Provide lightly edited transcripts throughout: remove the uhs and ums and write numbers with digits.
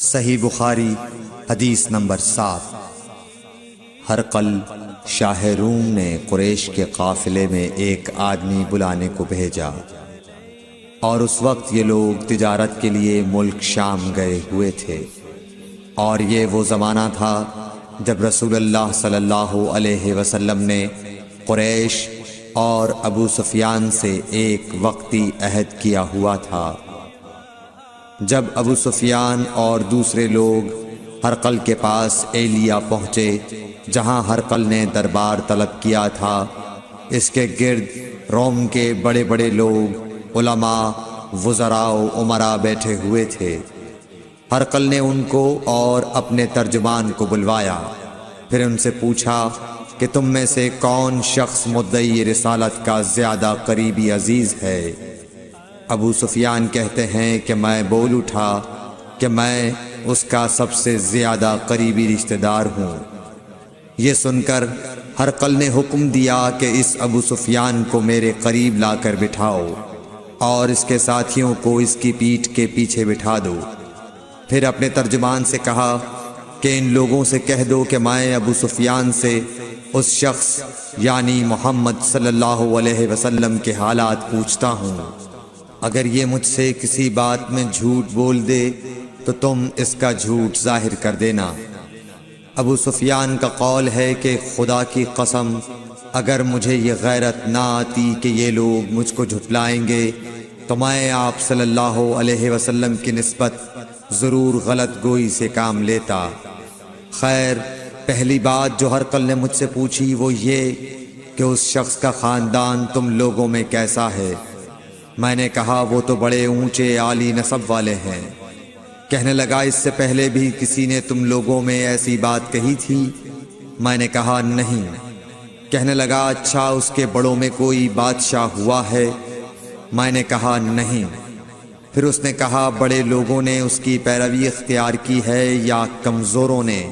صحیح بخاری حدیث نمبر 7۔ ہرقل شاہ روم نے قریش کے قافلے میں ایک آدمی بلانے کو بھیجا، اور اس وقت یہ لوگ تجارت کے لیے ملک شام گئے ہوئے تھے، اور یہ وہ زمانہ تھا جب رسول اللہ صلی اللہ علیہ وسلم نے قریش اور ابو سفیان سے ایک وقتی عہد کیا ہوا تھا۔ جب ابو سفیان اور دوسرے لوگ ہرقل کے پاس ایلیا پہنچے جہاں ہرقل نے دربار طلب کیا تھا، اس کے گرد روم کے بڑے بڑے لوگ، علماء، وزراء و امراء بیٹھے ہوئے تھے۔ ہرقل نے ان کو اور اپنے ترجمان کو بلوایا، پھر ان سے پوچھا کہ تم میں سے کون شخص مدعی رسالت کا زیادہ قریبی عزیز ہے؟ ابو سفیان کہتے ہیں کہ میں بول اٹھا کہ میں اس کا سب سے زیادہ قریبی رشتہ دار ہوں۔ یہ سن کر ہرقل نے حکم دیا کہ اس ابو سفیان کو میرے قریب لا کر بٹھاؤ اور اس کے ساتھیوں کو اس کی پیٹھ کے پیچھے بٹھا دو۔ پھر اپنے ترجمان سے کہا کہ ان لوگوں سے کہہ دو کہ میں ابو سفیان سے اس شخص یعنی محمد صلی اللہ علیہ وسلم کے حالات پوچھتا ہوں، اگر یہ مجھ سے کسی بات میں جھوٹ بول دے تو تم اس کا جھوٹ ظاہر کر دینا۔ ابو سفیان کا قول ہے کہ خدا کی قسم اگر مجھے یہ غیرت نہ آتی کہ یہ لوگ مجھ کو جھٹلائیں گے تو میں آپ صلی اللہ علیہ وسلم کی نسبت ضرور غلط گوئی سے کام لیتا۔ خیر، پہلی بات جو ہرقل نے مجھ سے پوچھی وہ یہ کہ اس شخص کا خاندان تم لوگوں میں کیسا ہے؟ میں نے کہا وہ تو بڑے اونچے عالی نسب والے ہیں۔ کہنے لگا اس سے پہلے بھی کسی نے تم لوگوں میں ایسی بات کہی تھی؟ میں نے کہا نہیں۔ کہنے لگا اچھا اس کے بڑوں میں کوئی بادشاہ ہوا ہے؟ میں نے کہا نہیں۔ پھر اس نے کہا بڑے لوگوں نے اس کی پیروی اختیار کی ہے یا کمزوروں نے؟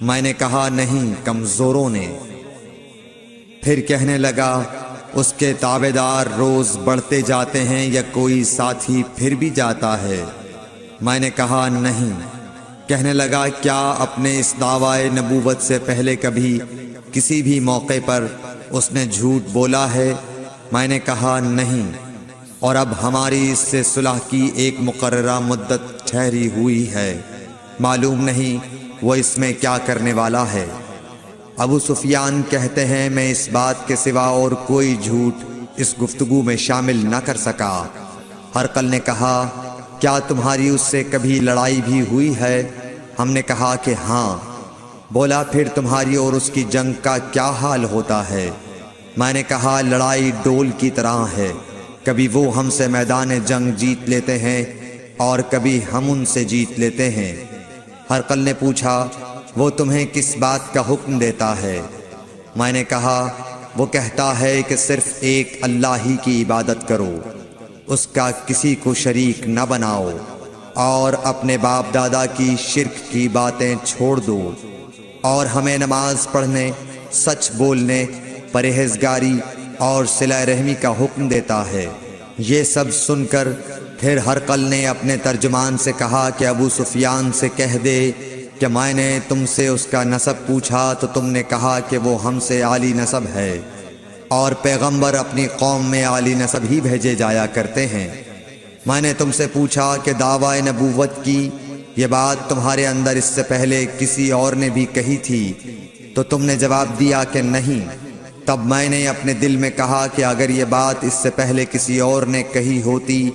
میں نے کہا نہیں، کمزوروں نے۔ پھر کہنے لگا اس کے تابعدار روز بڑھتے جاتے ہیں یا کوئی ساتھی پھر بھی جاتا ہے؟ میں نے کہا نہیں۔ کہنے لگا کیا اپنے اس دعوی نبوت سے پہلے کبھی کسی بھی موقع پر اس نے جھوٹ بولا ہے؟ میں نے کہا نہیں، اور اب ہماری اس سے صلح کی ایک مقررہ مدت ٹھہری ہوئی ہے، معلوم نہیں وہ اس میں کیا کرنے والا ہے۔ ابو سفیان کہتے ہیں میں اس بات کے سوا اور کوئی جھوٹ اس گفتگو میں شامل نہ کر سکا۔ ہرقل نے کہا کیا تمہاری اس سے کبھی لڑائی بھی ہوئی ہے؟ ہم نے کہا کہ ہاں۔ بولا پھر تمہاری اور اس کی جنگ کا کیا حال ہوتا ہے؟ میں نے کہا لڑائی ڈول کی طرح ہے، کبھی وہ ہم سے میدان جنگ جیت لیتے ہیں اور کبھی ہم ان سے جیت لیتے ہیں۔ ہرقل نے پوچھا وہ تمہیں کس بات کا حکم دیتا ہے؟ میں نے کہا وہ کہتا ہے کہ صرف ایک اللہ ہی کی عبادت کرو، اس کا کسی کو شریک نہ بناؤ، اور اپنے باپ دادا کی شرک کی باتیں چھوڑ دو، اور ہمیں نماز پڑھنے، سچ بولنے، پرہیزگاری اور صلہ رحمی کا حکم دیتا ہے۔ یہ سب سن کر پھر ہرقل نے اپنے ترجمان سے کہا کہ ابو سفیان سے کہہ دے کہ میں نے تم سے اس کا نسب پوچھا تو تم نے کہا کہ وہ ہم سے عالی نسب ہے، اور پیغمبر اپنی قوم میں عالی نسب ہی بھیجے جایا کرتے ہیں۔ میں نے تم سے پوچھا کہ دعوی نبوت کی یہ بات تمہارے اندر اس سے پہلے کسی اور نے بھی کہی تھی؟ تو تم نے جواب دیا کہ نہیں۔ تب میں نے اپنے دل میں کہا کہ اگر یہ بات اس سے پہلے کسی اور نے کہی ہوتی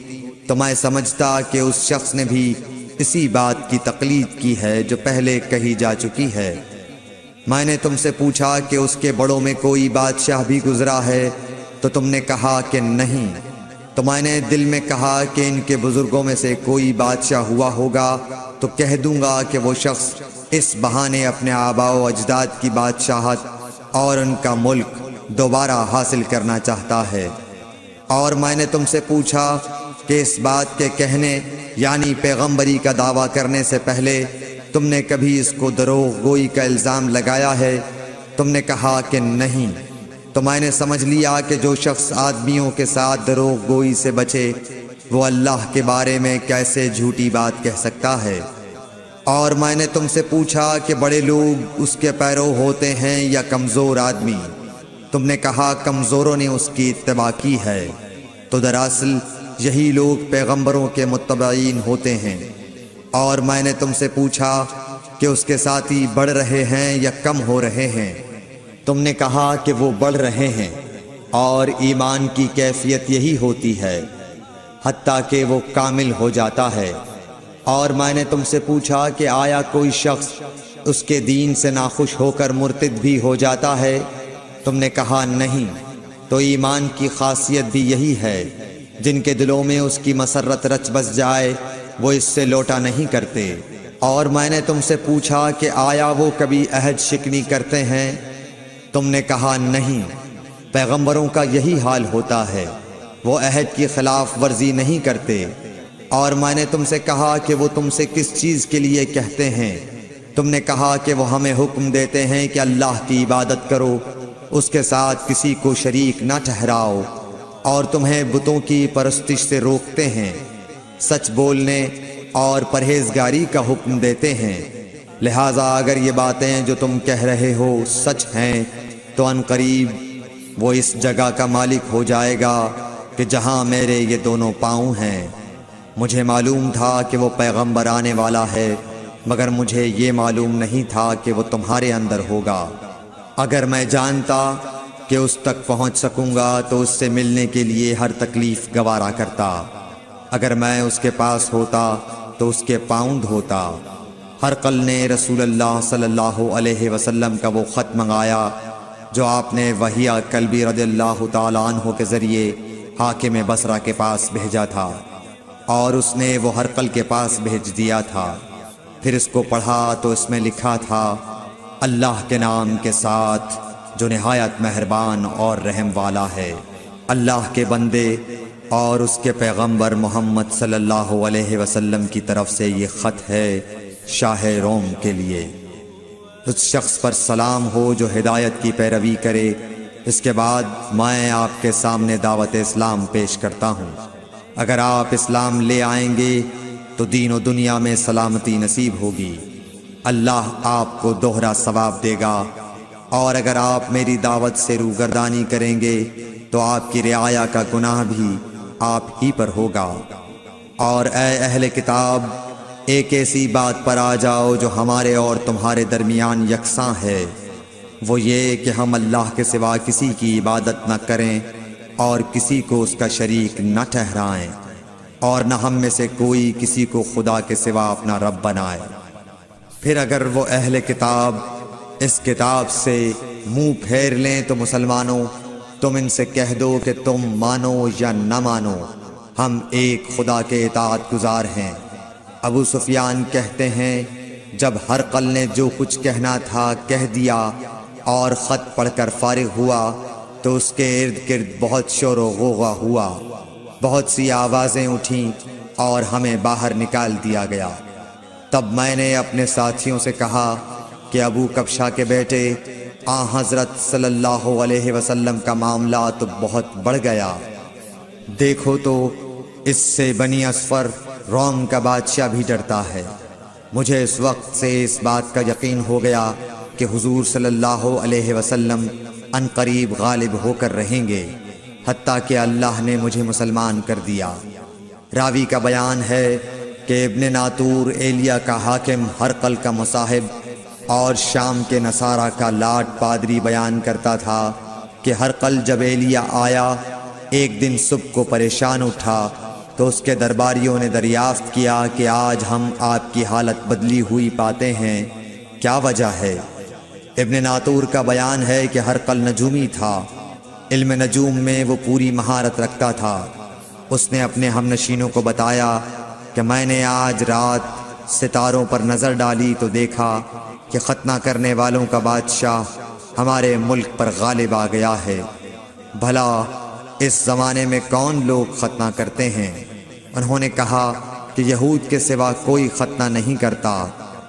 تو میں سمجھتا کہ اس شخص نے بھی اسی بات کی تقلید کی ہے جو پہلے کہی جا چکی ہے۔ میں نے تم سے پوچھا کہ اس کے بڑوں میں کوئی بادشاہ بھی گزرا ہے؟ تو تم نے کہا کہ نہیں۔ تو میں نے دل میں کہا کہ ان کے بزرگوں میں سے کوئی بادشاہ ہوا ہوگا تو کہہ دوں گا کہ وہ شخص اس بہانے اپنے آباء و اجداد کی بادشاہت اور ان کا ملک دوبارہ حاصل کرنا چاہتا ہے۔ اور میں نے تم سے پوچھا کہ اس بات کے کہنے یعنی پیغمبری کا دعویٰ کرنے سے پہلے تم نے کبھی اس کو دروغ گوئی کا الزام لگایا ہے؟ تم نے کہا کہ نہیں۔ تو میں نے سمجھ لیا کہ جو شخص آدمیوں کے ساتھ دروغ گوئی سے بچے وہ اللہ کے بارے میں کیسے جھوٹی بات کہہ سکتا ہے۔ اور میں نے تم سے پوچھا کہ بڑے لوگ اس کے پیرو ہوتے ہیں یا کمزور آدمی؟ تم نے کہا کمزوروں نے اس کی اتباع کی ہے، تو دراصل یہی لوگ پیغمبروں کے متبعین ہوتے ہیں۔ اور میں نے تم سے پوچھا کہ اس کے ساتھی بڑھ رہے ہیں یا کم ہو رہے ہیں؟ تم نے کہا کہ وہ بڑھ رہے ہیں، اور ایمان کی کیفیت یہی ہوتی ہے حتیٰ کہ وہ کامل ہو جاتا ہے۔ اور میں نے تم سے پوچھا کہ آیا کوئی شخص اس کے دین سے ناخوش ہو کر مرتد بھی ہو جاتا ہے؟ تم نے کہا نہیں۔ تو ایمان کی خاصیت بھی یہی ہے، جن کے دلوں میں اس کی مسرت رچ بس جائے وہ اس سے لوٹا نہیں کرتے۔ اور میں نے تم سے پوچھا کہ آیا وہ کبھی عہد شکنی کرتے ہیں؟ تم نے کہا نہیں۔ پیغمبروں کا یہی حال ہوتا ہے، وہ عہد کی خلاف ورزی نہیں کرتے۔ اور میں نے تم سے کہا کہ وہ تم سے کس چیز کے لیے کہتے ہیں؟ تم نے کہا کہ وہ ہمیں حکم دیتے ہیں کہ اللہ کی عبادت کرو، اس کے ساتھ کسی کو شریک نہ ٹھہراؤ، اور تمہیں بتوں کی پرستش سے روکتے ہیں، سچ بولنے اور پرہیزگاری کا حکم دیتے ہیں۔ لہٰذا اگر یہ باتیں جو تم کہہ رہے ہو سچ ہیں تو ان قریب وہ اس جگہ کا مالک ہو جائے گا کہ جہاں میرے یہ دونوں پاؤں ہیں۔ مجھے معلوم تھا کہ وہ پیغمبر آنے والا ہے، مگر مجھے یہ معلوم نہیں تھا کہ وہ تمہارے اندر ہوگا۔ اگر میں جانتا کہ اس تک پہنچ سکوں گا تو اس سے ملنے کے لیے ہر تکلیف گوارا کرتا۔ اگر میں اس کے پاس ہوتا تو اس کے پاؤں دھوتا۔ ہرقل نے رسول اللہ صلی اللہ علیہ وسلم کا وہ خط منگایا جو آپ نے وحیہ کلبی رضی اللہ تعالیٰ عنہ کے ذریعے حاکم بصرہ کے پاس بھیجا تھا، اور اس نے وہ ہرقل کے پاس بھیج دیا تھا۔ پھر اس کو پڑھا تو اس میں لکھا تھا، اللہ کے نام کے ساتھ جو نہایت مہربان اور رحم والا ہے۔ اللہ کے بندے اور اس کے پیغمبر محمد صلی اللہ علیہ وسلم کی طرف سے یہ خط ہے شاہ روم کے لیے۔ اس شخص پر سلام ہو جو ہدایت کی پیروی کرے۔ اس کے بعد میں آپ کے سامنے دعوت اسلام پیش کرتا ہوں۔ اگر آپ اسلام لے آئیں گے تو دین و دنیا میں سلامتی نصیب ہوگی، اللہ آپ کو دوہرا ثواب دے گا۔ اور اگر آپ میری دعوت سے روگردانی کریں گے تو آپ کی رعایا کا گناہ بھی آپ ہی پر ہوگا۔ اور اے اہل کتاب، ایک ایسی بات پر آ جاؤ جو ہمارے اور تمہارے درمیان یکساں ہے، وہ یہ کہ ہم اللہ کے سوا کسی کی عبادت نہ کریں اور کسی کو اس کا شریک نہ ٹھہرائیں، اور نہ ہم میں سے کوئی کسی کو خدا کے سوا اپنا رب بنائے۔ پھر اگر وہ اہل کتاب اس کتاب سے منہ پھیر لیں تو مسلمانوں، تم ان سے کہہ دو کہ تم مانو یا نہ مانو، ہم ایک خدا کے اطاعت گزار ہیں۔ ابو سفیان کہتے ہیں، جب ہرقل نے جو کچھ کہنا تھا کہہ دیا اور خط پڑھ کر فارغ ہوا تو اس کے ارد گرد بہت شور و غوغا ہوا، بہت سی آوازیں اٹھیں اور ہمیں باہر نکال دیا گیا۔ تب میں نے اپنے ساتھیوں سے کہا کہ ابو کبشہ کے بیٹے حضرت صلی اللہ علیہ وسلم کا معاملہ تو بہت بڑھ گیا۔ دیکھو تو اس سے بنی اصفر روم کا بادشاہ بھی ڈرتا ہے۔ مجھے اس وقت سے اس بات کا یقین ہو گیا کہ حضور صلی اللہ علیہ وسلم ان قریب غالب ہو کر رہیں گے، حتیٰ کہ اللہ نے مجھے مسلمان کر دیا۔ راوی کا بیان ہے کہ ابن ناطور ایلیا کا حاکم ہرقل کا مصاحب اور شام کے نصارہ کا لاٹ پادری بیان کرتا تھا کہ ہرقل جب ایلیا آیا ایک دن صبح کو پریشان اٹھا تو اس کے درباریوں نے دریافت کیا کہ آج ہم آپ کی حالت بدلی ہوئی پاتے ہیں، کیا وجہ ہے؟ ابن ناطور کا بیان ہے کہ ہرقل نجومی تھا، علم نجوم میں وہ پوری مہارت رکھتا تھا۔ اس نے اپنے ہم نشینوں کو بتایا کہ میں نے آج رات ستاروں پر نظر ڈالی تو دیکھا کہ ختنہ کرنے والوں کا بادشاہ ہمارے ملک پر غالب آ گیا ہے۔ بھلا اس زمانے میں کون لوگ ختنہ کرتے ہیں؟ انہوں نے کہا کہ یہود کے سوا کوئی ختنہ نہیں کرتا،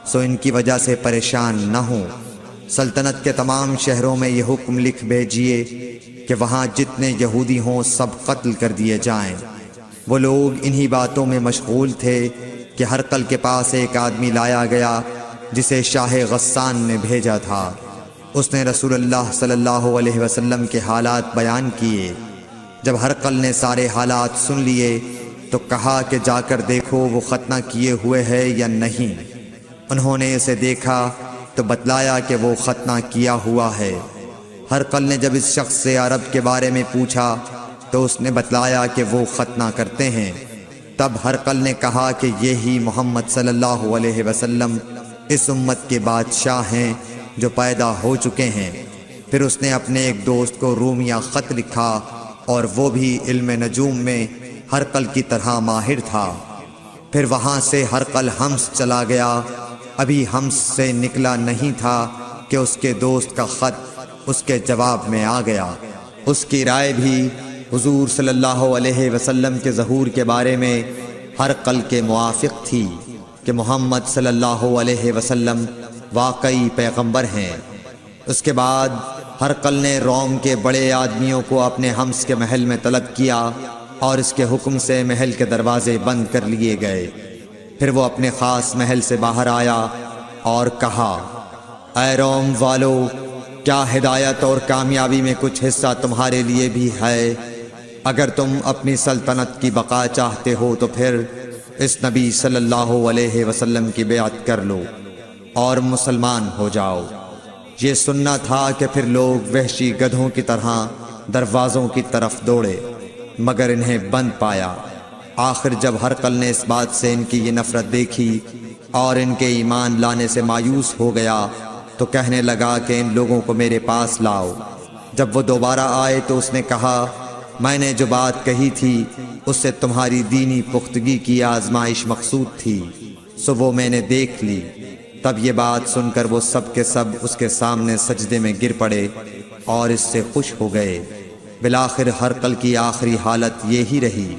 سو ان کی وجہ سے پریشان نہ ہوں۔ سلطنت کے تمام شہروں میں یہ حکم لکھ بھیجیے کہ وہاں جتنے یہودی ہوں سب قتل کر دیے جائیں۔ وہ لوگ انہی باتوں میں مشغول تھے کہ ہرقل کے پاس ایک آدمی لایا گیا جسے شاہ غسان نے بھیجا تھا۔ اس نے رسول اللہ صلی اللہ علیہ وسلم کے حالات بیان کیے۔ جب ہرقل نے سارے حالات سن لیے تو کہا کہ جا کر دیکھو وہ ختنہ کیے ہوئے ہے یا نہیں۔ انہوں نے اسے دیکھا تو بتلایا کہ وہ ختنہ کیا ہوا ہے۔ ہرقل نے جب اس شخص سے عرب کے بارے میں پوچھا تو اس نے بتلایا کہ وہ ختنہ کرتے ہیں۔ تب ہرقل نے کہا کہ یہی محمد صلی اللہ علیہ وسلم اس امت کے بادشاہ ہیں جو پیدا ہو چکے ہیں۔ پھر اس نے اپنے ایک دوست کو رومیہ خط لکھا اور وہ بھی علم نجوم میں ہرقل کی طرح ماہر تھا۔ پھر وہاں سے ہرقل حمص چلا گیا۔ ابھی حمص سے نکلا نہیں تھا کہ اس کے دوست کا خط اس کے جواب میں آ گیا۔ اس کی رائے بھی حضور صلی اللہ علیہ وسلم کے ظہور کے بارے میں ہرقل کے موافق تھی کہ محمد صلی اللہ علیہ وسلم واقعی پیغمبر ہیں۔ اس کے بعد ہرقل نے روم کے بڑے آدمیوں کو اپنے حمص کے محل میں طلب کیا اور اس کے حکم سے محل کے دروازے بند کر لیے گئے۔ پھر وہ اپنے خاص محل سے باہر آیا اور کہا، اے روم والو، کیا ہدایت اور کامیابی میں کچھ حصہ تمہارے لیے بھی ہے؟ اگر تم اپنی سلطنت کی بقا چاہتے ہو تو پھر اس نبی صلی اللہ علیہ وسلم کی بیعت کر لو اور مسلمان ہو جاؤ۔ یہ سننا تھا کہ پھر لوگ وحشی گدھوں کی طرح دروازوں کی طرف دوڑے مگر انہیں بند پایا۔ آخر جب ہرقل نے اس بات سے ان کی یہ نفرت دیکھی اور ان کے ایمان لانے سے مایوس ہو گیا تو کہنے لگا کہ ان لوگوں کو میرے پاس لاؤ۔ جب وہ دوبارہ آئے تو اس نے کہا، میں نے جو بات کہی تھی اس سے تمہاری دینی پختگی کی آزمائش مقصود تھی، سو وہ میں نے دیکھ لی۔ تب یہ بات سن کر وہ سب کے سب اس کے سامنے سجدے میں گر پڑے اور اس سے خوش ہو گئے۔ بالآخر ہرقل کی آخری حالت یہی رہی